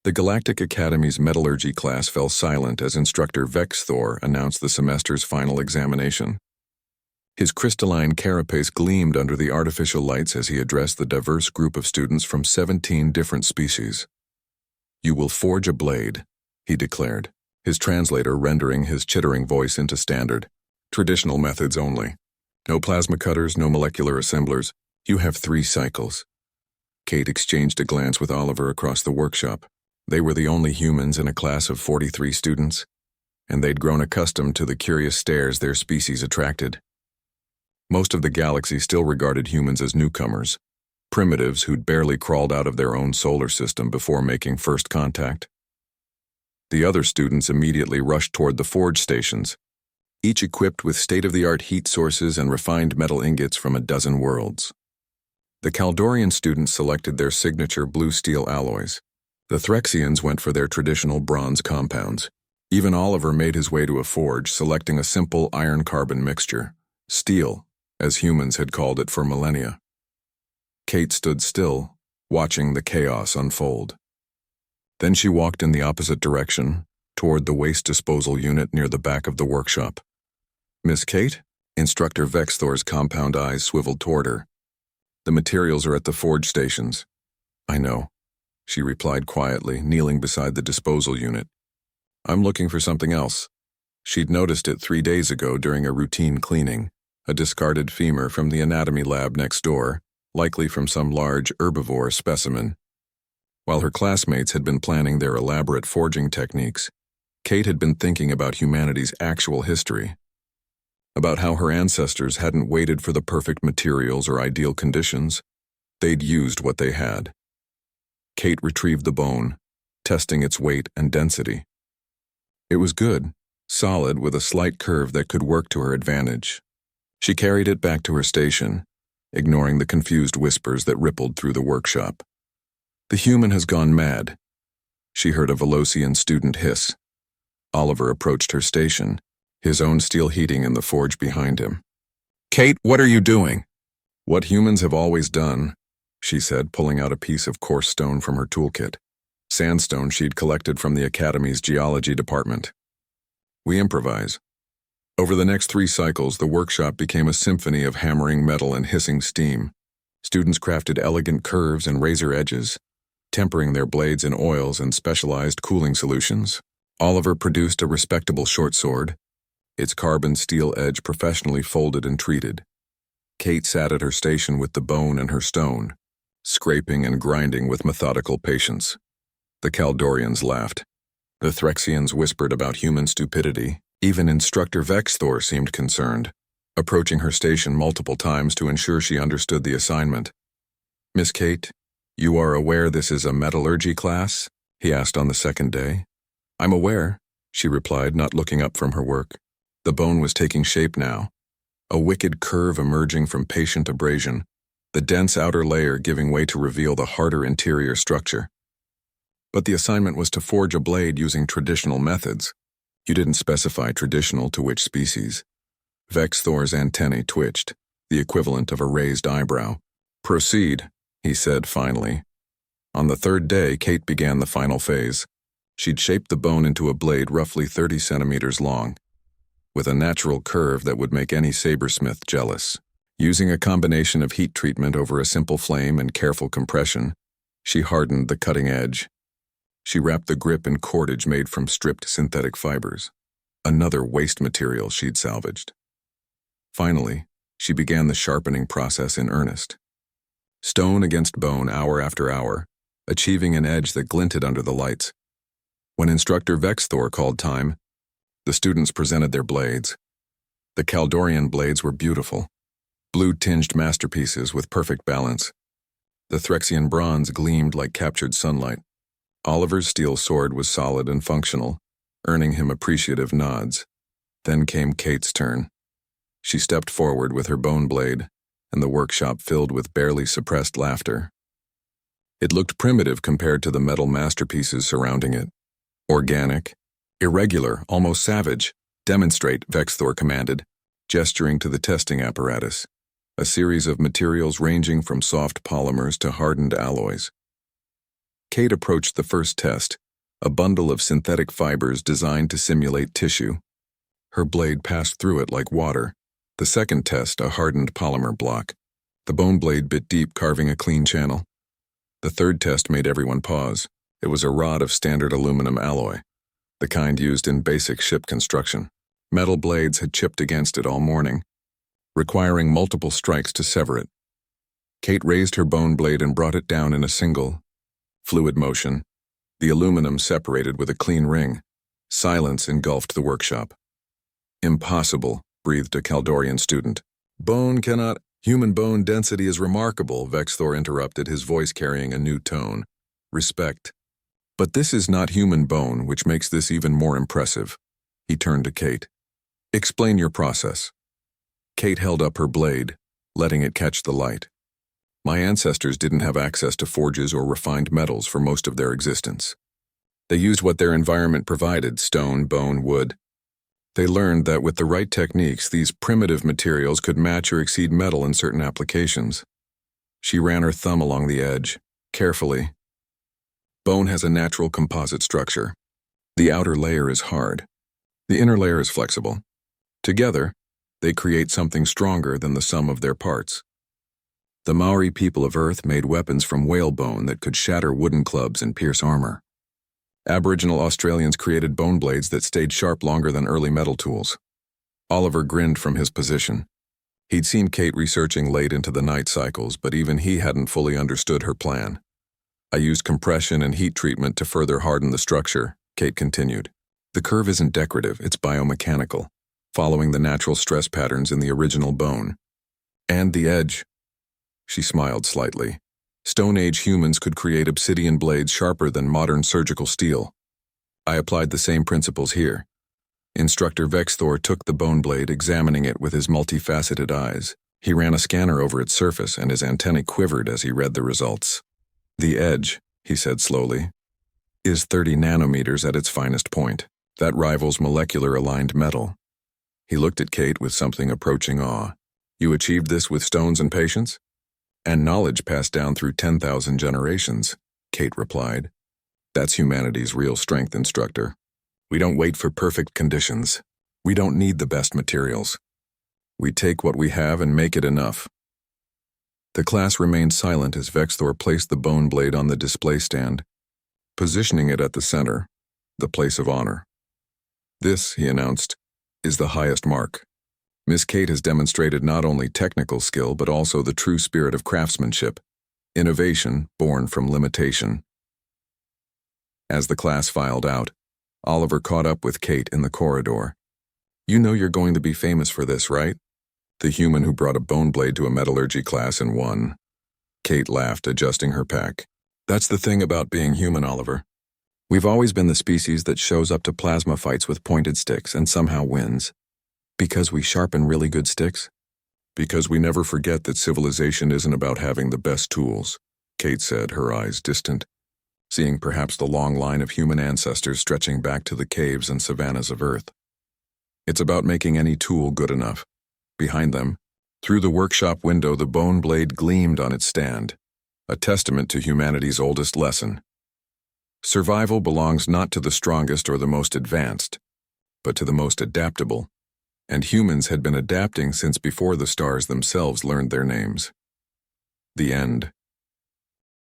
The Galactic Academy's metallurgy class fell silent as Instructor Vexthor announced the semester's final examination. His crystalline carapace gleamed under the artificial lights as he addressed the diverse group of students from 17 different species. "You will forge a blade," he declared, his translator rendering his chittering voice into standard. "Traditional methods only. No plasma cutters, no molecular assemblers. You have 3 cycles." Kate exchanged a glance with Oliver across the workshop. They were the only humans in a class of 43 students, and they'd grown accustomed to the curious stares their species attracted. Most of the galaxy still regarded humans as newcomers, primitives who'd barely crawled out of their own solar system before making first contact. The other students immediately rushed toward the forge stations, each equipped with state-of-the-art heat sources and refined metal ingots from a dozen worlds. The Kaldorian students selected their signature blue steel alloys. The Threxians went for their traditional bronze compounds. Even Oliver made his way to a forge, selecting a simple iron-carbon mixture, steel, as humans had called it for millennia. Kate stood still, watching the chaos unfold. Then she walked in the opposite direction, toward the waste disposal unit near the back of the workshop. "Miss Kate?" Instructor Vexthor's compound eyes swiveled toward her. "The materials are at the forge stations." "I know," she replied quietly, kneeling beside the disposal unit. "I'm looking for something else." She'd noticed it 3 days ago during a routine cleaning, a discarded femur from the anatomy lab next door, likely from some large herbivore specimen. While her classmates had been planning their elaborate forging techniques, Kate had been thinking about humanity's actual history, about how her ancestors hadn't waited for the perfect materials or ideal conditions. They'd used what they had. Kate retrieved the bone, testing its weight and density. It was good, solid with a slight curve that could work to her advantage. She carried it back to her station, ignoring the confused whispers that rippled through the workshop. "The human has gone mad," she heard a Velocian student hiss. Oliver approached her station, his own steel heating in the forge behind him. "Kate, what are you doing?" "What humans have always done," she said, pulling out a piece of coarse stone from her toolkit. Sandstone she'd collected from the Academy's geology department. "We improvise." Over the next 3 cycles, the workshop became a symphony of hammering metal and hissing steam. Students crafted elegant curves and razor edges, tempering their blades in oils and specialized cooling solutions. Oliver produced a respectable short sword, its carbon steel edge professionally folded and treated. Kate sat at her station with the bone and her stone, scraping and grinding with methodical patience. The Kaldorians laughed. The Threxians whispered about human stupidity. Even Instructor Vexthor seemed concerned, approaching her station multiple times to ensure she understood the assignment. "Miss Kate, you are aware this is a metallurgy class?" he asked on the second day. "I'm aware," she replied, not looking up from her work. The bone was taking shape now, a wicked curve emerging from patient abrasion, the dense outer layer giving way to reveal the harder interior structure. "But the assignment was to forge a blade using traditional methods." "You didn't specify traditional to which species." Vexthor's antennae twitched, the equivalent of a raised eyebrow. "Proceed," he said finally. On the 3rd day, Kate began the final phase. She'd shaped the bone into a blade roughly 30 centimeters long, with a natural curve that would make any sabersmith jealous. Using a combination of heat treatment over a simple flame and careful compression, she hardened the cutting edge. She wrapped the grip in cordage made from stripped synthetic fibers, another waste material she'd salvaged. Finally, she began the sharpening process in earnest. Stone against bone hour after hour, achieving an edge that glinted under the lights. When Instructor Vexthor called time, the students presented their blades. The Kaldorian blades were beautiful, blue-tinged masterpieces with perfect balance. The Threxian bronze gleamed like captured sunlight. Oliver's steel sword was solid and functional, earning him appreciative nods. Then came Kate's turn. She stepped forward with her bone blade, and the workshop filled with barely suppressed laughter. It looked primitive compared to the metal masterpieces surrounding it. Organic, irregular, almost savage. "Demonstrate," Vexthor commanded, gesturing to the testing apparatus, a series of materials ranging from soft polymers to hardened alloys. Kate approached the first test, a bundle of synthetic fibers designed to simulate tissue. Her blade passed through it like water. The second test, a hardened polymer block. The bone blade bit deep, carving a clean channel. The third test made everyone pause. It was a rod of standard aluminum alloy, the kind used in basic ship construction. Metal blades had chipped against it all morning, requiring multiple strikes to sever it. Kate raised her bone blade and brought it down in a single, fluid motion. The aluminum separated with a clean ring. Silence engulfed the workshop. "Impossible," breathed a Kaldorian student. "Human bone density is remarkable," Vexthor interrupted, his voice carrying a new tone. "Respect. But this is not human bone, which makes this even more impressive." He turned to Kate. "Explain your process." Kate held up her blade, letting it catch the light. "My ancestors didn't have access to forges or refined metals for most of their existence. They used what their environment provided: stone, bone, wood. They learned that with the right techniques, these primitive materials could match or exceed metal in certain applications." She ran her thumb along the edge, carefully. "Bone has a natural composite structure. The outer layer is hard. The inner layer is flexible. Together, they create something stronger than the sum of their parts. The Maori people of Earth made weapons from whale bone that could shatter wooden clubs and pierce armor. Aboriginal Australians created bone blades that stayed sharp longer than early metal tools." Oliver grinned from his position. He'd seen Kate researching late into the night cycles, but even he hadn't fully understood her plan. "I used compression and heat treatment to further harden the structure," Kate continued. "The curve isn't decorative, it's biomechanical, following the natural stress patterns in the original bone. And the edge." She smiled slightly. "Stone Age humans could create obsidian blades sharper than modern surgical steel. I applied the same principles here." Instructor Vexthor took the bone blade, examining it with his multifaceted eyes. He ran a scanner over its surface, and his antennae quivered as he read the results. "The edge," he said slowly, "is 30 nanometers at its finest point. That rivals molecular-aligned metal." He looked at Kate with something approaching awe. "You achieved this with stones and patience?" "And knowledge passed down through 10,000 generations," Kate replied. "That's humanity's real strength, instructor. We don't wait for perfect conditions. We don't need the best materials. We take what we have and make it enough." The class remained silent as Vexthor placed the bone blade on the display stand, positioning it at the center, the place of honor. "This," he announced, "is the highest mark. Miss Kate has demonstrated not only technical skill but also the true spirit of craftsmanship, innovation born from limitation." As the class filed out, Oliver caught up with Kate in the corridor. "You know you're going to be famous for this, right? The human who brought a bone blade to a metallurgy class and won." Kate laughed, adjusting her pack. "That's the thing about being human, Oliver. We've always been the species that shows up to plasma fights with pointed sticks and somehow wins. Because we sharpen really good sticks? Because we never forget that civilization isn't about having the best tools," Kate said, her eyes distant, seeing perhaps the long line of human ancestors stretching back to the caves and savannas of Earth. "It's about making any tool good enough." Behind them, through the workshop window, the bone blade gleamed on its stand, a testament to humanity's oldest lesson. Survival belongs not to the strongest or the most advanced, but to the most adaptable. And humans had been adapting since before the stars themselves learned their names. The end.